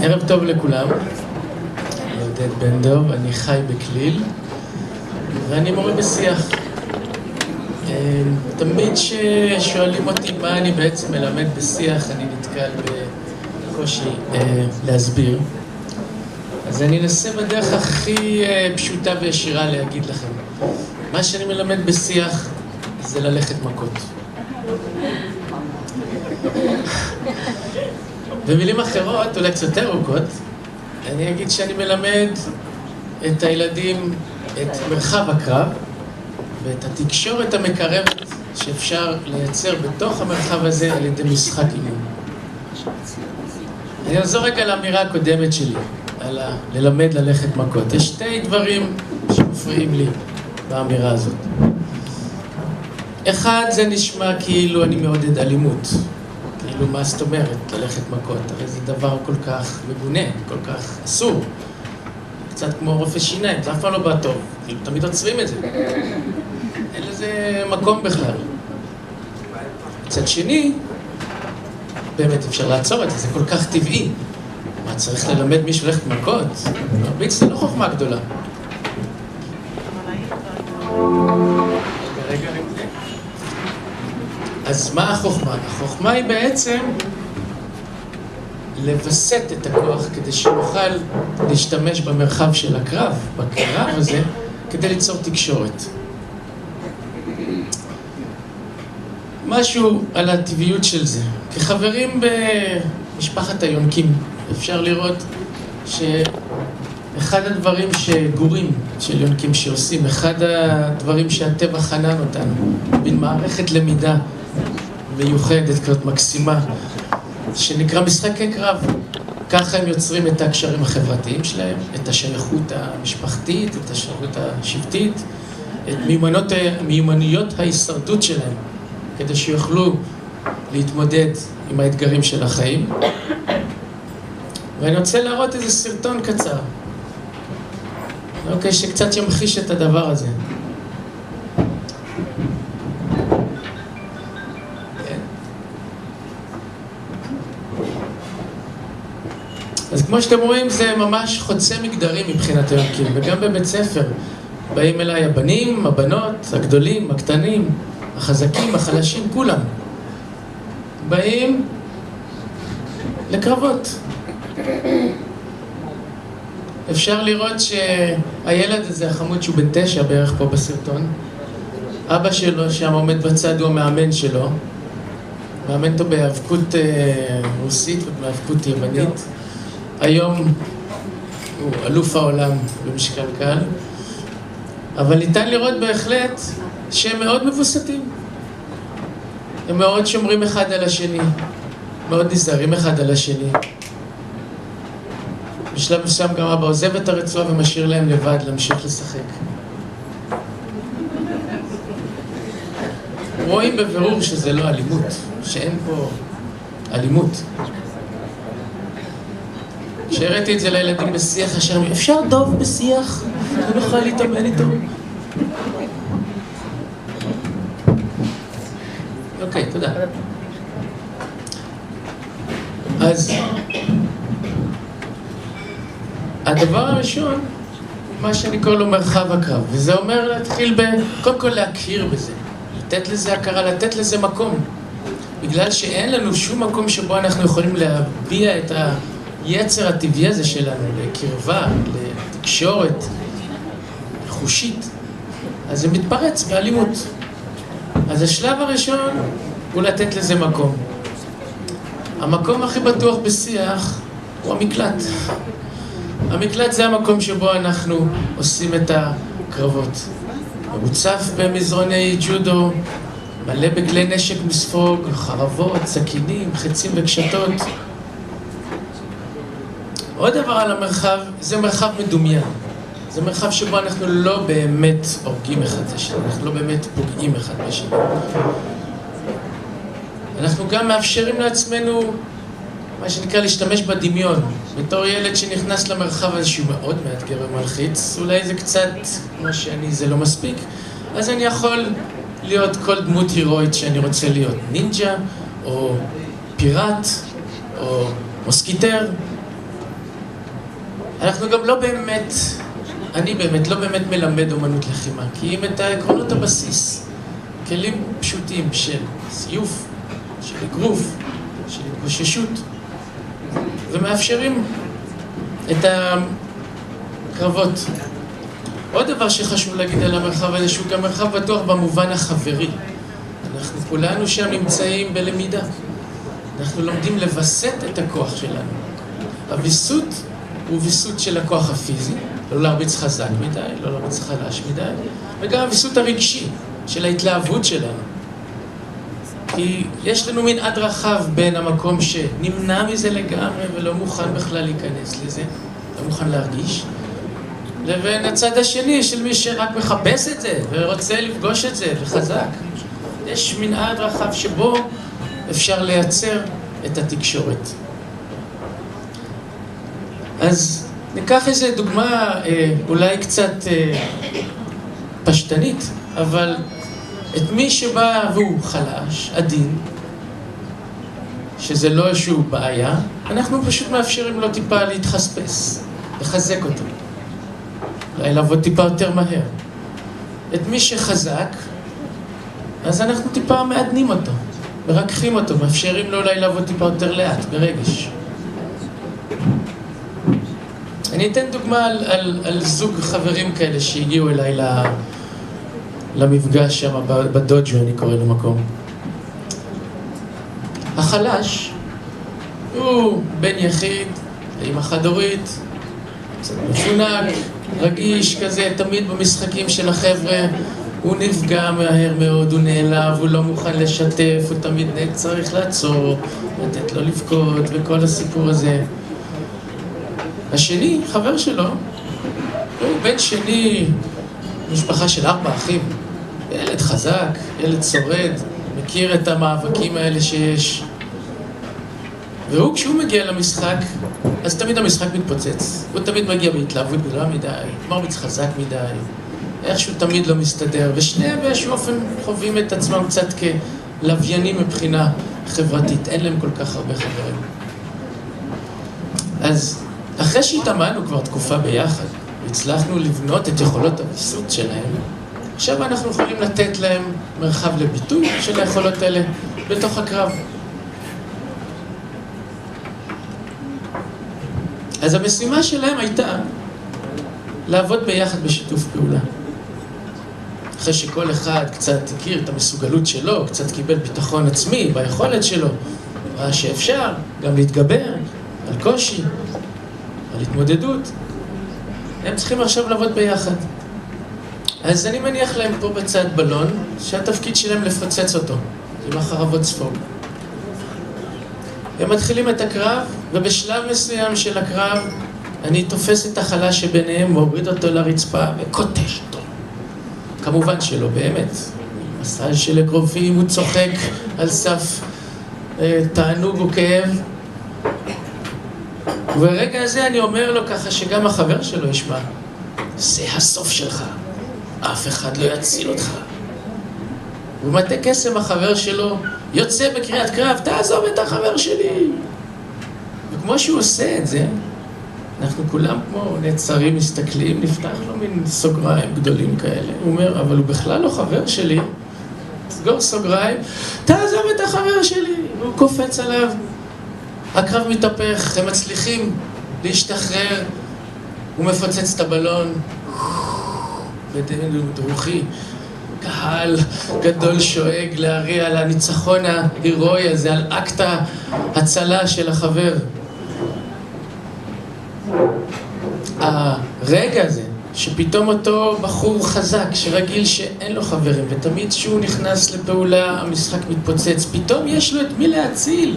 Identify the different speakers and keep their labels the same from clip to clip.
Speaker 1: ערב טוב לכולם, אני עודד בן דוב, אני חי בכליל ואני מורה בשיח. תמיד ששואלים אותי מה אני בעצם מלמד בשיח, אני נתקל בקושי להסביר. אז אני אנסה בדרך הכי פשוטה וישירה להגיד לכם. מה שאני מלמד בשיח זה ללכת מכות. במילים אחרות, אולי קצת יותר ארוכות, אני אגיד שאני מלמד את הילדים את מרחב הקרב ואת התקשורת המקרבת שאפשר לייצר בתוך המרחב הזה על ידי משחק אימון. אני אחזור רגע לאמירה הקודמת שלי, על ללמד ללכת מכות. יש שתי דברים שמפריעים לי באמירה הזאת. אחד, זה נשמע כאילו אני מעודד אלימות. כאילו, מה זאת אומרת ללכת מכות? הרי זה דבר כל כך מגונה, כל כך אסור. קצת כמו רופא שיניים, זה אף פעם לא בא טוב. כאילו, תמיד עוצרים את זה. אין לזה מקום בכלל. מצד שני, באמת אפשר לעצור את זה, זה כל כך טבעי. מה, צריך ללמד מישהו ללכת מכות? מרביץ, זה לא חוכמה גדולה. רגע. אז מה החוכמה? החוכמה היא בעצם לבסט את הכוח כדי שנוכל להשתמש במרחב של הקרב, בקרב הזה, כדי ליצור תקשורת. משהו על הטבעיות של זה. כחברים במשפחת היונקים, אפשר לראות שאחד הדברים שגורים של יונקים שעושים, אחד הדברים שהטבע חנן אותנו, בין מערכת למידה מיוחדת, כזאת מקסימה, שנקרא משחקי קרב. ככה הם יוצרים את הקשרים החברתיים שלהם, את השייכות המשפחתית, את השייכות השבטית, את מיומנויות ההישרדות שלהם, כדי שיוכלו להתמודד עם האתגרים של החיים. ואני רוצה להראות איזה סרטון קצר, אוקיי, שקצת ימחיש את הדבר הזה. אז כמו שאתם רואים, זה ממש חוצה מגדרים מבחינת היונקים, וגם בבית ספר באים אליי הבנים, הבנות, הגדולים, הקטנים, החזקים, החלשים, כולם באים לקרבות. אפשר לראות שהילד הזה, החמוד שהוא בן 9 בערך פה בסרטון, אבא שלו שם עומד בצד, הוא המאמן שלו, מאמן אותו בהיאבקות רוסית ובהיאבקות יוונית. היום הוא אלוף העולם במשקל קל, אבל ניתן לראות בהחלט שהם מאוד מבוסתים. הם מאוד שומרים אחד על השני, מאוד נזהרים אחד על השני. בשלב מסוים גם אבא עוזב את הרצועה ומשאיר להם לבד להמשיך לשחק. רואים בבירור שזה לא אלימות, שאין פה אלימות. כשהראיתי את זה לילדים בשיח השם, אפשר דוב בשיח? אני לא יכולה להתאמן איתו. אוקיי, תודה. אז הדבר הראשון, מה שאני קורא לו מרחב הקרב, וזה אומר להתחיל קודם כל להכיר בזה, לתת לזה הכרה, לתת לזה מקום. בגלל שאין לנו שום מקום שבו אנחנו יכולים להביע את היצר הטבעי הזה שלנו, לקרבה, לתקשורת, חושית, אז זה מתפרץ באלימות. אז השלב הראשון הוא לתת לזה מקום. המקום הכי בטוח בשיח הוא המקלט. המקלט זה המקום שבו אנחנו עושים את הקרבות. מוצף במזרוני ג'ודו, מלא בכלי נשק מספוג, חרבות, סכינים, חצים וקשתות. עוד דבר על המרחב, זה מרחב מדומיין. זה מרחב שבו אנחנו לא באמת הורגים אחד את השני, אנחנו לא באמת פוגעים אחד בשני. אנחנו גם מאפשרים לעצמנו, מה שנקרא, להשתמש בדמיון. בתור ילד שנכנס למרחב הזה שהוא מאוד מאתגר ומלחיץ, אולי זה קצת, כמו שאני, זה לא מספיק, אז אני יכול להיות כל דמות הירואית שאני רוצה להיות. נינג'ה, או פיראט, או מוסקיטר. אנחנו גם לא באמת, אני באמת לא באמת מלמד אומנות לחימה, כי אם את העקרונות הבסיס, כלים פשוטים של סיוף, של אגרוף, של התגוששות, ומאפשרים את הקרבות. עוד דבר שחשוב להגיד על המרחב הזה, שהוא גם מרחב בטוח במובן החברי. אנחנו כולנו שם נמצאים בלמידה. אנחנו לומדים לווסת את הכוח שלנו. הוויסות הוא ויסות של הכוח הפיזי, לא להרביץ חזק מדי, לא להרביץ חלש מדי, וגם הוויסות הרגשי של ההתלהבות שלנו. כי יש לנו מין עד רחב בין המקום שנמנע מזה לגמרי ולא מוכן בכלל להיכנס לזה, לא מוכן להרגיש, לבין הצד השני של מי שרק מחפש את זה ורוצה לפגוש את זה וחזק. יש מנעד רחב שבו אפשר לייצר את התקשורת. אז ניקח איזו דוגמה אולי קצת פשטנית, אבל את מי שבא והוא חלש, עדין, שזה לא איזשהו בעיה, אנחנו פשוט מאפשרים לו טיפה להתחספס, לחזק אותו. אולי לעבוד טיפה יותר מהר. את מי שחזק, אז אנחנו טיפה מעדנים אותו, מרככים אותו, מאפשרים לו אולי לעבוד טיפה יותר לאט, ברגש. אני אתן דוגמה על זוג חברים כאלה שהגיעו אליי למפגש שם בדוג'ו, אני קורא למקום. החלש הוא בן יחיד, אמא חד-הורית, קצת מפונק, רגיש כזה, תמיד במשחקים של החבר'ה, הוא נפגע מהר מאוד, הוא נעלב, הוא לא מוכן לשתף, הוא תמיד צריך לעצור, לתת לו לבכות וכל הסיפור הזה. השני, חבר שלו, הוא בן שני, משפחה של 4 אחים, ילד חזק, ילד שורד, מכיר את המאבקים האלה שיש. והוא כשהוא מגיע למשחק, אז תמיד המשחק מתפוצץ. הוא תמיד מגיע בהתלהבות גדולה מדי, מרביץ חזק מדי, איכשהו תמיד לא מסתדר, ושניהם באיזשהו אופן חווים את עצמם קצת כלוויינים מבחינה חברתית, אין להם כל כך הרבה חברים. אז אחרי שהתאמנו כבר תקופה ביחד, והצלחנו לבנות את יכולות הוויסות שלהם, עכשיו אנחנו יכולים לתת להם מרחב לביטוי של היכולות האלה בתוך הקרב. אז המשימה שלהם הייתה לעבוד ביחד בשיתוף פעולה. אחרי שכל אחד קצת הכיר את המסוגלות שלו, קצת קיבל ביטחון עצמי ביכולת שלו, ראה שאפשר גם להתגבר על קושי, על התמודדות, הם צריכים עכשיו לעבוד ביחד. אז אני מניח להם פה בצד בלון, שהתפקיד שלהם לפוצץ אותו, עם החרבות ספוג. הם מתחילים את הקרב, ובשלב מסוים של הקרב, אני תופס את החלש שביניהם, מוריד אותו לרצפה וקוטש אותו. כמובן שלא, באמת. מסע של אגרופים, הוא צוחק על סף תענוג וכאב. וברגע הזה אני אומר לו ככה שגם החבר שלו ישמע, זה הסוף שלך, אף אחד לא יציל אותך. ומטה קסם החבר שלו יוצא בקריאת קרב, תעזוב את החבר שלי. וכמו שהוא עושה את זה, אנחנו כולם כמו נעצרים, מסתכלים, נפתח לו מין סוגריים גדולים כאלה. הוא אומר, אבל הוא בכלל לא חבר שלי. סגור סוגריים, תעזוב את החבר שלי. והוא קופץ עליו. הקרב מתהפך, הם מצליחים להשתחרר. הוא מפוצץ את הבלון. בדמות רוחי. קהל גדול שואג להריע על הניצחון ההירואי הזה, על אקט ההצלה של החבר. הרגע הזה, שפתאום אותו בחור חזק, שרגיל שאין לו חברים, ותמיד שהוא נכנס לפעולה, המשחק מתפוצץ, פתאום יש לו את מי להציל.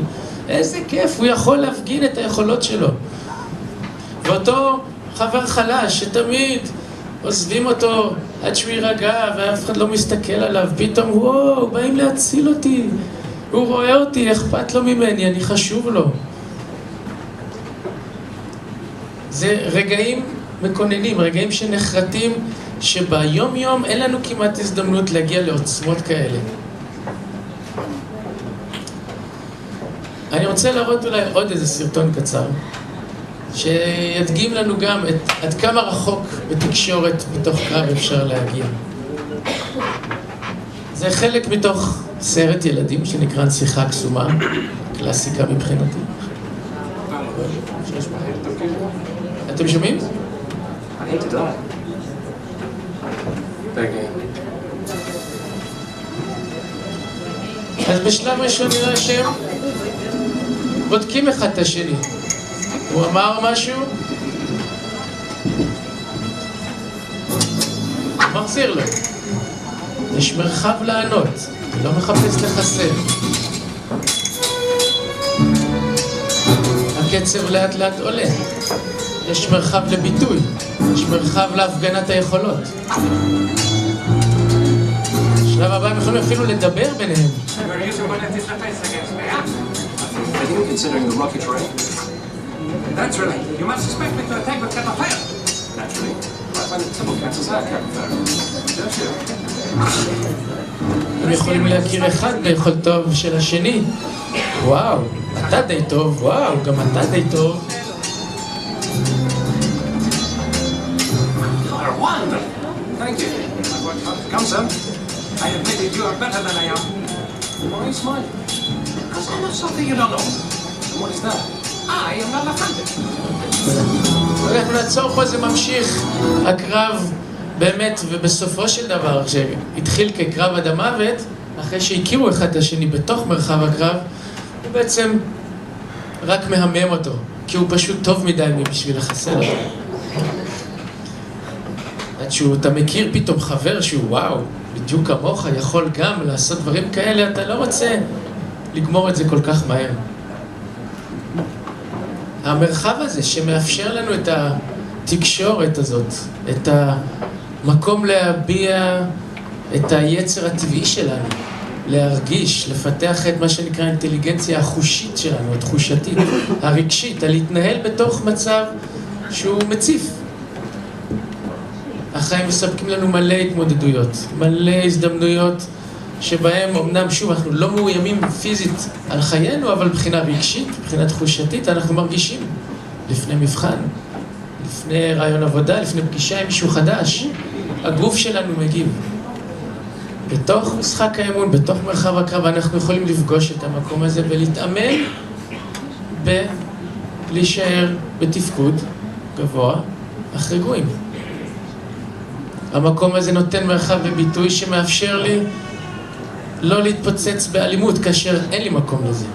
Speaker 1: איזה כיף, הוא יכול להפגין את היכולות שלו. ואותו חבר חלש, שתמיד עוזבים אותו עד שהוא יירגע, ואף אחד לא מסתכל עליו, פתאום, וואו, באים להציל אותי. הוא רואה אותי, אכפת לו ממני, אני חשוב לו. זה רגעים מקוננים, רגעים שנחרטים, שביום יום אין לנו כמעט הזדמנות להגיע לעוצמות כאלה. אני רוצה להראות אולי עוד איזה סרטון קצר, שידגים לנו גם עד כמה רחוק בתקשורת בתוך קרב אפשר להגיע. זה חלק מתוך סרט ילדים שנקרא נסיכה קסומה, קלאסיקה מבחינתי. אתם שומעים? אז בשלב ראשון נראה שהם בודקים אחד את השני. הוא אמר משהו, מחזיר לו. יש מרחב לענות, לא מחפש לחסל. הקצב לאט לאט עולה. יש מרחב לביטוי, יש מרחב להפגנת היכולות. בשלב הבא הם יכולים אפילו לדבר ביניהם. הם יכולים להכיר אחד ביכולתו של השני. וואו, אתה די טוב, וואו, גם אתה די טוב.
Speaker 2: Thank you. Come, son. I admitted you are better than I am. Why are you smiling? Because I know something you don't know. What is that? I am not offended.
Speaker 1: אנחנו נעצור פה, זה ממשיך הקרב באמת, ובסופו של דבר, שהתחיל כקרב עד המוות, אחרי שהכירו אחד את השני בתוך מרחב הקרב, הוא בעצם רק מהמם אותו, כי הוא פשוט טוב מדי בשביל לחסל אותו. עד שאתה מכיר פתאום חבר שהוא וואו, בדיוק כמוך, יכול גם לעשות דברים כאלה, אתה לא רוצה לגמור את זה כל כך מהר. המרחב הזה שמאפשר לנו את התקשורת הזאת, את המקום להביע את היצר הטבעי שלנו, להרגיש, לפתח את מה שנקרא האינטליגנציה החושית שלנו, התחושתית, הרגשית, על להתנהל בתוך מצב שהוא מציף. החיים מספקים לנו מלא התמודדויות, מלא הזדמנויות שבהם אמנם שוב אנחנו לא מאוימים פיזית על חיינו, אבל מבחינה רגשית, מבחינה תחושתית, אנחנו מרגישים לפני מבחן, לפני רעיון עבודה, לפני פגישה עם מישהו חדש, הגוף שלנו מגיב. בתוך משחק האמון, בתוך מרחב הקרב, אנחנו יכולים לפגוש את המקום הזה ולהתאמן בלהישאר בתפקוד גבוה אך רגועים. המקום הזה נותן מרחב וביטוי שמאפשר לי לא להתפוצץ באלימות כאשר אין לי מקום לזה.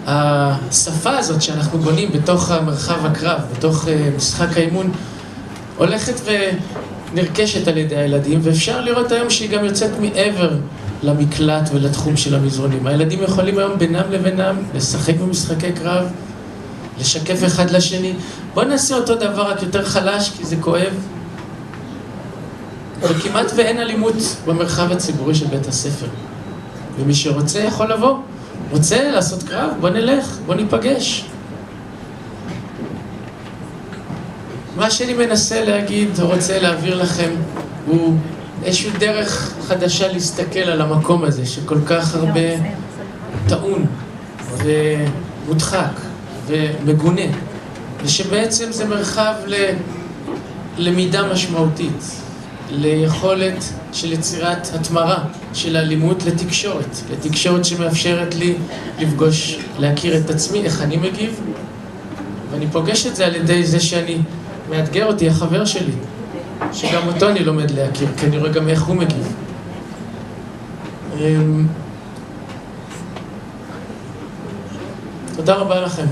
Speaker 1: השפה הזאת שאנחנו בונים בתוך המרחב הקרב, בתוך משחק האימון, הולכת ונרכשת על ידי הילדים, ואפשר לראות היום שהיא גם יוצאת מעבר למקלט ולתחום של המזרונים. הילדים יכולים היום בינם לבינם לשחק במשחקי קרב, לשקף אחד לשני. בוא נעשה אותו דבר רק יותר חלש כי זה כואב. וכמעט ואין אלימות במרחב הציבורי של בית הספר. ומי שרוצה יכול לבוא. רוצה לעשות קרב? בוא נלך, בוא ניפגש. מה שאני מנסה להגיד או רוצה להעביר לכם הוא איזושהי דרך חדשה להסתכל על המקום הזה שכל כך הרבה טעון ומודחק ומגונה, ושבעצם זה מרחב ללמידה משמעותית, ליכולת של יצירת התמרה של האלימות לתקשורת שמאפשרת לי לפגוש, להכיר את עצמי, איך אני מגיב, ואני פוגש את זה על ידי זה שאני מאתגר אותי, החבר שלי, שגם אותו אני לומד להכיר, כי אני רואה גם איך הוא מגיב. תודה רבה לכם.